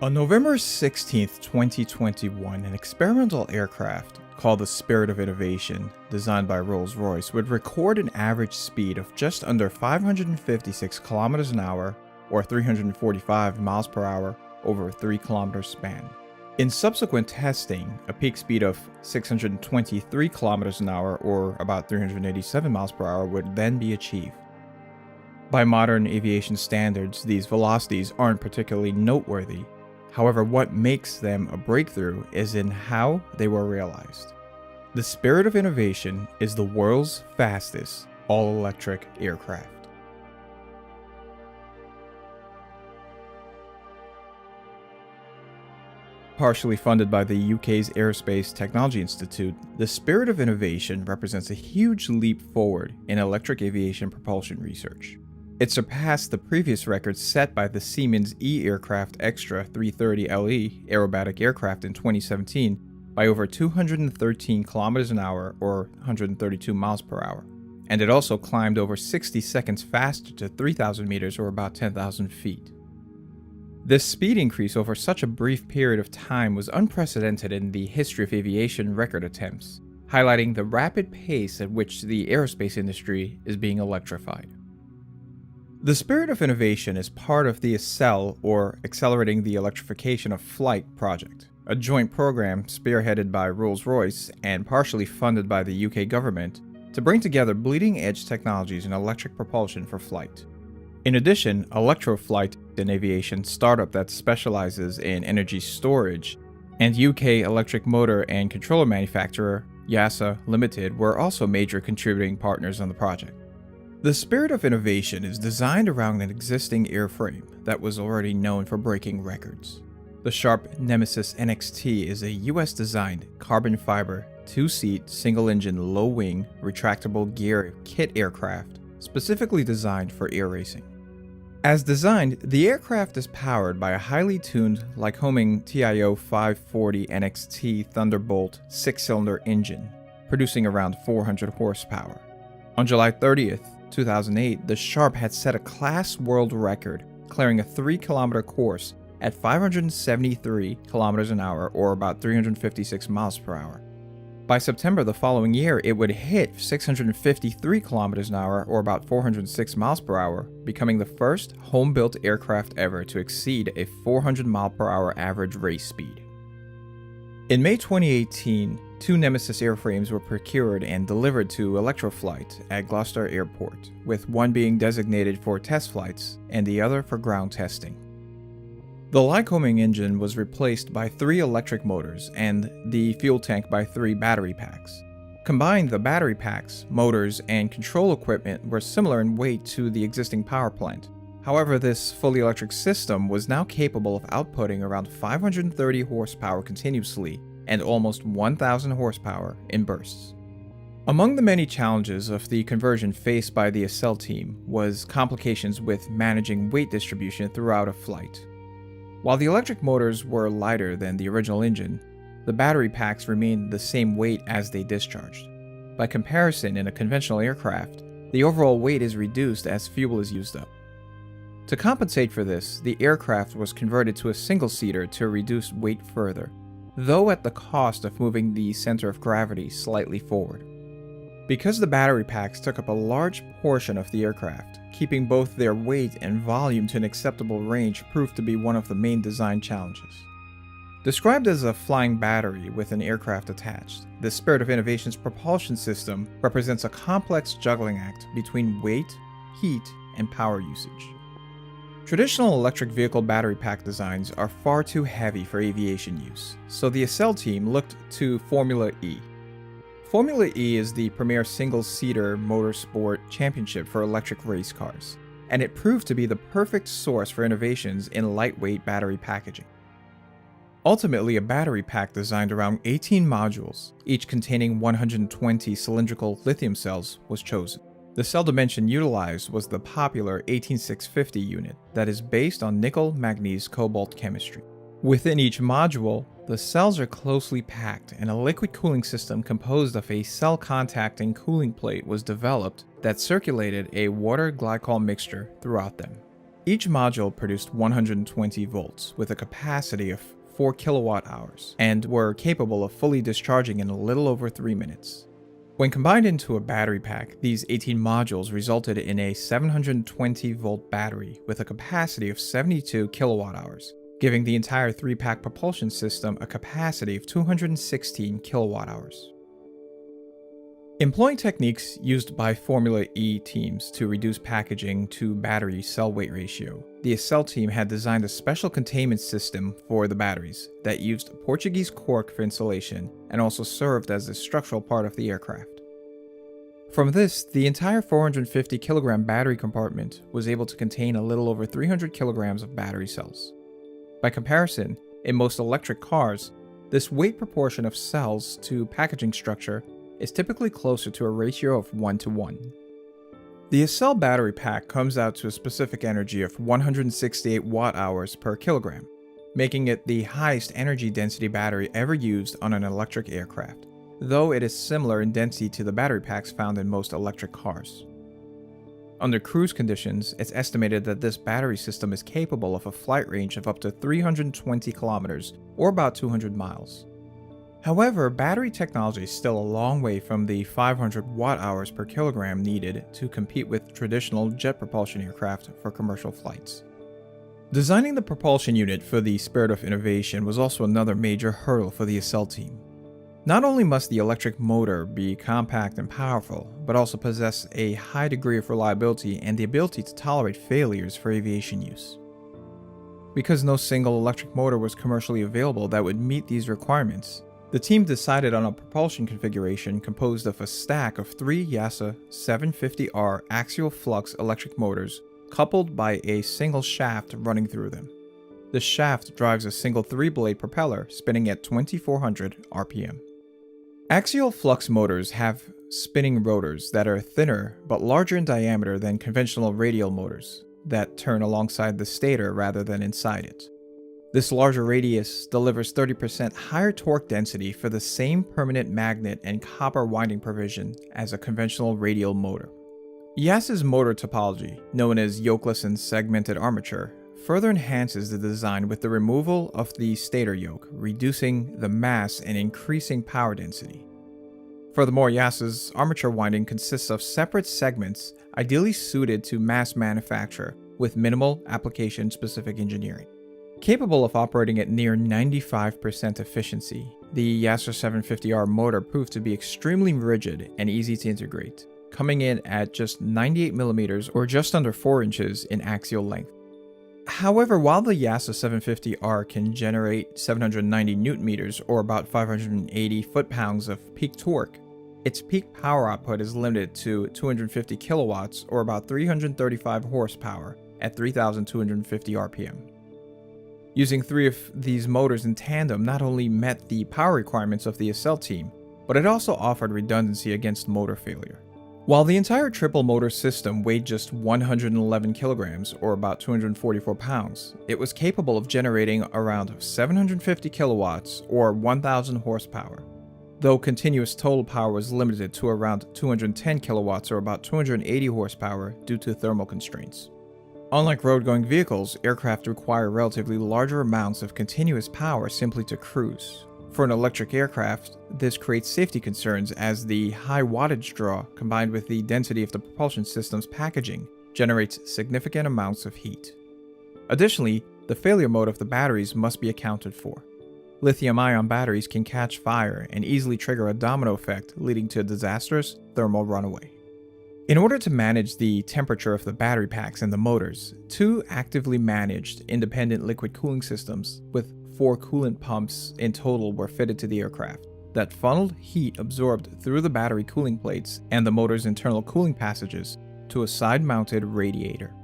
On November 16, 2021, an experimental aircraft called the Spirit of Innovation, designed by Rolls Royce, would record an average speed of just under 556 kilometers an hour or 345 miles per hour over a 3-kilometer span. In subsequent testing, a peak speed of 623 kilometers an hour or about 387 miles per hour would then be achieved. By modern aviation standards, these velocities aren't particularly noteworthy. However, what makes them a breakthrough is in how they were realized. The Spirit of Innovation is the world's fastest all-electric aircraft. Partially funded by the UK's Aerospace Technology Institute, the Spirit of Innovation represents a huge leap forward in electric aviation propulsion research. It surpassed the previous record set by the Siemens eAircraft Extra 330LE aerobatic aircraft in 2017 by over 213 kilometers an hour or 132 miles per hour. And it also climbed over 60 seconds faster to 3,000 meters or about 10,000 feet. This speed increase over such a brief period of time was unprecedented in the history of aviation record attempts, highlighting the rapid pace at which the aerospace industry is being electrified. The Spirit of Innovation is part of the ACCEL, or Accelerating the Electrification of Flight project, a joint program spearheaded by Rolls Royce and partially funded by the UK government to bring together bleeding-edge technologies in electric propulsion for flight. In addition, Electroflight, an aviation startup that specializes in energy storage, and UK electric motor and controller manufacturer YASA Limited were also major contributing partners on the project. The Spirit of Innovation is designed around an existing airframe that was already known for breaking records. The Sharp Nemesis NXT is a US-designed carbon fiber, 2-seat, single-engine, low-wing, retractable gear kit aircraft specifically designed for air racing. As designed, the aircraft is powered by a highly tuned Lycoming TIO 540 NXT Thunderbolt 6-cylinder engine, producing around 400 horsepower. On July 30th, 2008, the Sharp had set a class world record, clearing a 3-kilometer course at 573 kilometers an hour or about 356 miles per hour. By September the following year, it would hit 653 kilometers an hour or about 406 miles per hour, becoming the first home-built aircraft ever to exceed a 400 mile per hour average race speed. In May 2018, 2 Nemesis airframes were procured and delivered to Electroflight at Gloucester Airport, with one being designated for test flights and the other for ground testing. The Lycoming engine was replaced by 3 electric motors and the fuel tank by 3 battery packs. Combined, the battery packs, motors, and control equipment were similar in weight to the existing power plant. However, this fully electric system was now capable of outputting around 530 horsepower continuously and almost 1,000 horsepower in bursts. Among the many challenges of the conversion faced by the ACCEL team was complications with managing weight distribution throughout a flight. While the electric motors were lighter than the original engine, the battery packs remained the same weight as they discharged. By comparison, in a conventional aircraft, the overall weight is reduced as fuel is used up. To compensate for this, the aircraft was converted to a single-seater to reduce weight further, though at the cost of moving the center of gravity slightly forward. Because the battery packs took up a large portion of the aircraft, keeping both their weight and volume to an acceptable range proved to be one of the main design challenges. Described as a flying battery with an aircraft attached, the Spirit of Innovation's propulsion system represents a complex juggling act between weight, heat, and power usage. Traditional electric vehicle battery pack designs are far too heavy for aviation use, so the ACCEL team looked to Formula E. Formula E is the premier single-seater motorsport championship for electric race cars, and it proved to be the perfect source for innovations in lightweight battery packaging. Ultimately, a battery pack designed around 18 modules, each containing 120 cylindrical lithium cells, was chosen. The cell dimension utilized was the popular 18650 unit that is based on nickel-manganese-cobalt chemistry. Within each module, the cells are closely packed and a liquid cooling system composed of a cell contacting cooling plate was developed that circulated a water-glycol mixture throughout them. Each module produced 120 volts with a capacity of 4 kilowatt hours and were capable of fully discharging in a little over 3 minutes. When combined into a battery pack, these 18 modules resulted in a 720 volt battery with a capacity of 72 kilowatt hours, giving the entire 3-pack propulsion system a capacity of 216 kilowatt hours. Employing techniques used by Formula E teams to reduce packaging to battery cell weight ratio, the ACCEL team had designed a special containment system for the batteries that used Portuguese cork for insulation and also served as a structural part of the aircraft. From this, the entire 450 kilogram battery compartment was able to contain a little over 300 kilograms of battery cells. By comparison, in most electric cars, this weight proportion of cells to packaging structure is typically closer to a ratio of 1:1. The ACCEL battery pack comes out to a specific energy of 168 watt-hours per kilogram, making it the highest energy density battery ever used on an electric aircraft, though it is similar in density to the battery packs found in most electric cars. Under cruise conditions, it's estimated that this battery system is capable of a flight range of up to 320 kilometers or about 200 miles. However, battery technology is still a long way from the 500 watt-hours per kilogram needed to compete with traditional jet propulsion aircraft for commercial flights. Designing the propulsion unit for the spirit of innovation was also another major hurdle for the ACCEL team. Not only must the electric motor be compact and powerful, but also possess a high degree of reliability and the ability to tolerate failures for aviation use. Because no single electric motor was commercially available that would meet these requirements, the team decided on a propulsion configuration composed of a stack of 3 YASA 750R axial flux electric motors coupled by a single shaft running through them. This shaft drives a single 3-blade propeller spinning at 2400 RPM. Axial flux motors have spinning rotors that are thinner but larger in diameter than conventional radial motors that turn alongside the stator rather than inside it. This larger radius delivers 30% higher torque density for the same permanent magnet and copper winding provision as a conventional radial motor. YASA's motor topology, known as yokeless and segmented armature, further enhances the design with the removal of the stator yoke, reducing the mass and increasing power density. Furthermore, YASA's armature winding consists of separate segments ideally suited to mass manufacture with minimal application-specific engineering. Capable of operating at near 95% efficiency, the YASA 750R motor proved to be extremely rigid and easy to integrate, coming in at just 98mm or just under 4 inches in axial length. However, while the YASA 750R can generate 790 Nm or about 580 foot-pounds of peak torque, its peak power output is limited to 250 kilowatts or about 335 horsepower at 3,250 RPM. Using 3 of these motors in tandem not only met the power requirements of the ACCEL team, but it also offered redundancy against motor failure. While the entire triple motor system weighed just 111 kilograms or about 244 pounds, it was capable of generating around 750 kilowatts or 1,000 horsepower, though continuous total power was limited to around 210 kilowatts or about 280 horsepower due to thermal constraints. Unlike road-going vehicles, aircraft require relatively larger amounts of continuous power simply to cruise. For an electric aircraft, this creates safety concerns as the high wattage draw combined with the density of the propulsion system's packaging generates significant amounts of heat. Additionally, the failure mode of the batteries must be accounted for. Lithium-ion batteries can catch fire and easily trigger a domino effect, leading to a disastrous thermal runaway. In order to manage the temperature of the battery packs and the motors, 2 actively managed independent liquid cooling systems with 4 coolant pumps in total were fitted to the aircraft that funneled heat absorbed through the battery cooling plates and the motor's internal cooling passages to a side-mounted radiator.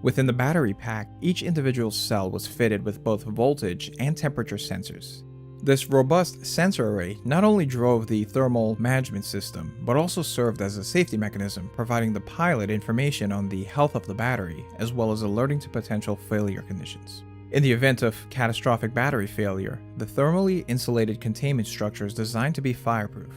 Within the battery pack, each individual cell was fitted with both voltage and temperature sensors. This robust sensor array not only drove the thermal management system, but also served as a safety mechanism, providing the pilot information on the health of the battery, as well as alerting to potential failure conditions. In the event of catastrophic battery failure, the thermally insulated containment structure is designed to be fireproof,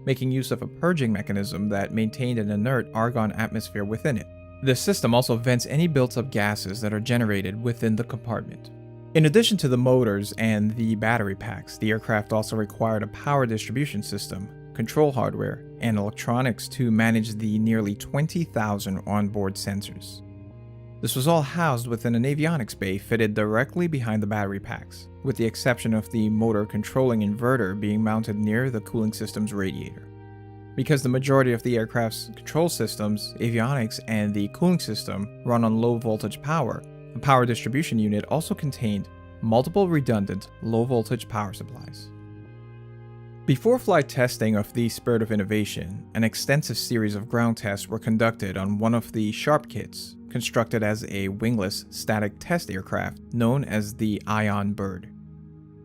making use of a purging mechanism that maintained an inert argon atmosphere within it, This system also vents any built-up gases that are generated within the compartment. In addition to the motors and the battery packs, the aircraft also required a power distribution system, control hardware, and electronics to manage the nearly 20,000 onboard sensors. This was all housed within an avionics bay fitted directly behind the battery packs, with the exception of the motor controlling inverter being mounted near the cooling system's radiator. Because the majority of the aircraft's control systems, avionics, and the cooling system run on low voltage power, the power distribution unit also contained multiple redundant low voltage power supplies. Before flight testing of the Spirit of Innovation, an extensive series of ground tests were conducted on one of the Sharp kits, constructed as a wingless static test aircraft known as the Ion Bird.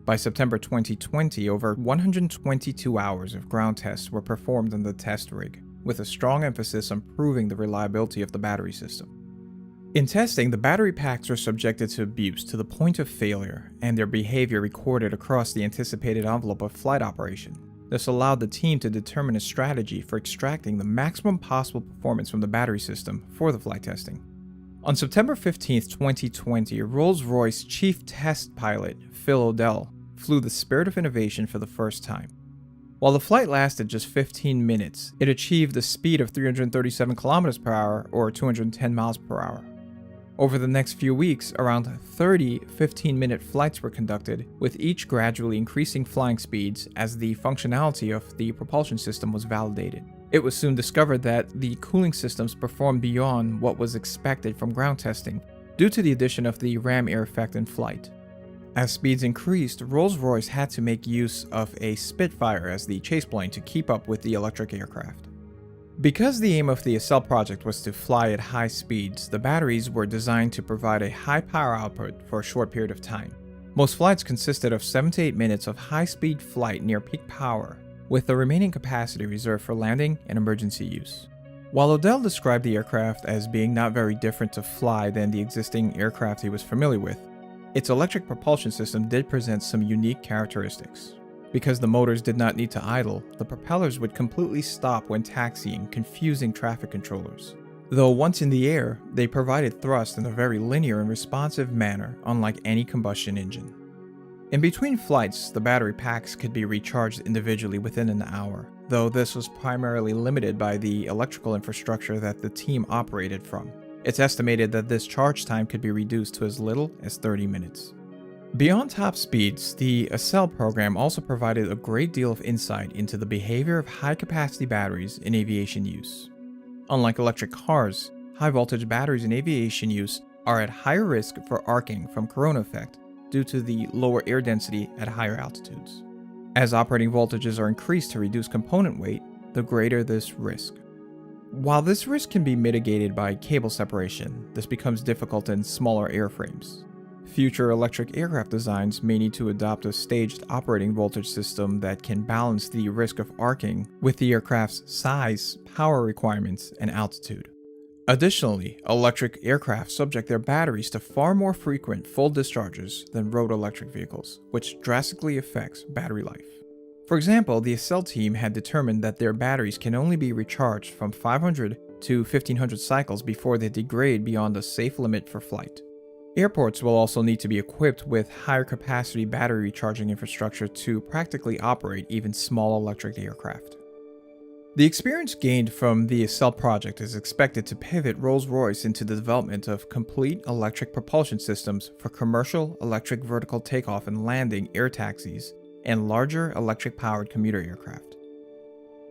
By September 2020, over 122 hours of ground tests were performed on the test rig, with a strong emphasis on proving the reliability of the battery system. In testing, the battery packs were subjected to abuse to the point of failure, and their behavior recorded across the anticipated envelope of flight operation. This allowed the team to determine a strategy for extracting the maximum possible performance from the battery system for the flight testing. On September 15, 2020, Rolls Royce chief test pilot Phil Odell flew the Spirit of Innovation for the first time. While the flight lasted just 15 minutes, it achieved a speed of 337 km per hour or 210 miles per hour. Over the next few weeks, around 30 15-minute flights were conducted, with each gradually increasing flying speeds as the functionality of the propulsion system was validated. It was soon discovered that the cooling systems performed beyond what was expected from ground testing due to the addition of the ram air effect in flight. As speeds increased, Rolls-Royce had to make use of a Spitfire as the chase plane to keep up with the electric aircraft. Because the aim of the ACCEL project was to fly at high speeds, the batteries were designed to provide a high power output for a short period of time. Most flights consisted of 7 to 8 minutes of high-speed flight near peak power, with the remaining capacity reserved for landing and emergency use. While Odell described the aircraft as being not very different to fly than the existing aircraft he was familiar with, its electric propulsion system did present some unique characteristics. Because the motors did not need to idle, the propellers would completely stop when taxiing, confusing traffic controllers. Though once in the air, they provided thrust in a very linear and responsive manner, unlike any combustion engine. In between flights, the battery packs could be recharged individually within an hour, though this was primarily limited by the electrical infrastructure that the team operated from. It's estimated that this charge time could be reduced to as little as 30 minutes. Beyond top speeds, the ACCEL program also provided a great deal of insight into the behavior of high-capacity batteries in aviation use. Unlike electric cars, high-voltage batteries in aviation use are at higher risk for arcing from corona effect due to the lower air density at higher altitudes. As operating voltages are increased to reduce component weight, the greater this risk. While this risk can be mitigated by cable separation, this becomes difficult in smaller airframes. Future electric aircraft designs may need to adopt a staged operating voltage system that can balance the risk of arcing with the aircraft's size, power requirements, and altitude. Additionally, electric aircraft subject their batteries to far more frequent full discharges than road electric vehicles, which drastically affects battery life. For example, the ACCEL team had determined that their batteries can only be recharged from 500 to 1500 cycles before they degrade beyond a safe limit for flight. Airports will also need to be equipped with higher capacity battery recharging infrastructure to practically operate even small electric aircraft. The experience gained from the ACCEL project is expected to pivot Rolls-Royce into the development of complete electric propulsion systems for commercial electric vertical takeoff and landing air taxis and larger electric-powered commuter aircraft.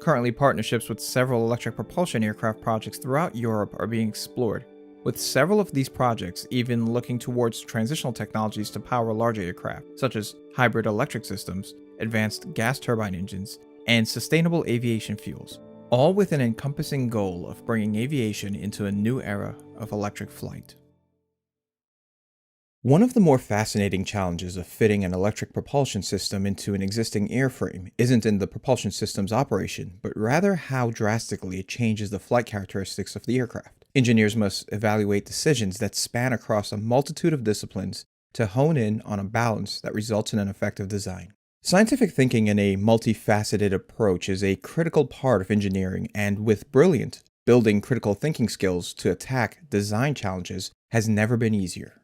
Currently, partnerships with several electric propulsion aircraft projects throughout Europe are being explored, with several of these projects even looking towards transitional technologies to power larger aircraft, such as hybrid electric systems, advanced gas turbine engines, and sustainable aviation fuels, all with an encompassing goal of bringing aviation into a new era of electric flight. One of the more fascinating challenges of fitting an electric propulsion system into an existing airframe isn't in the propulsion system's operation, but rather how drastically it changes the flight characteristics of the aircraft. Engineers must evaluate decisions that span across a multitude of disciplines to hone in on a balance that results in an effective design. Scientific thinking and a multifaceted approach is a critical part of engineering, and with brilliant Building critical thinking skills to attack design challenges has never been easier.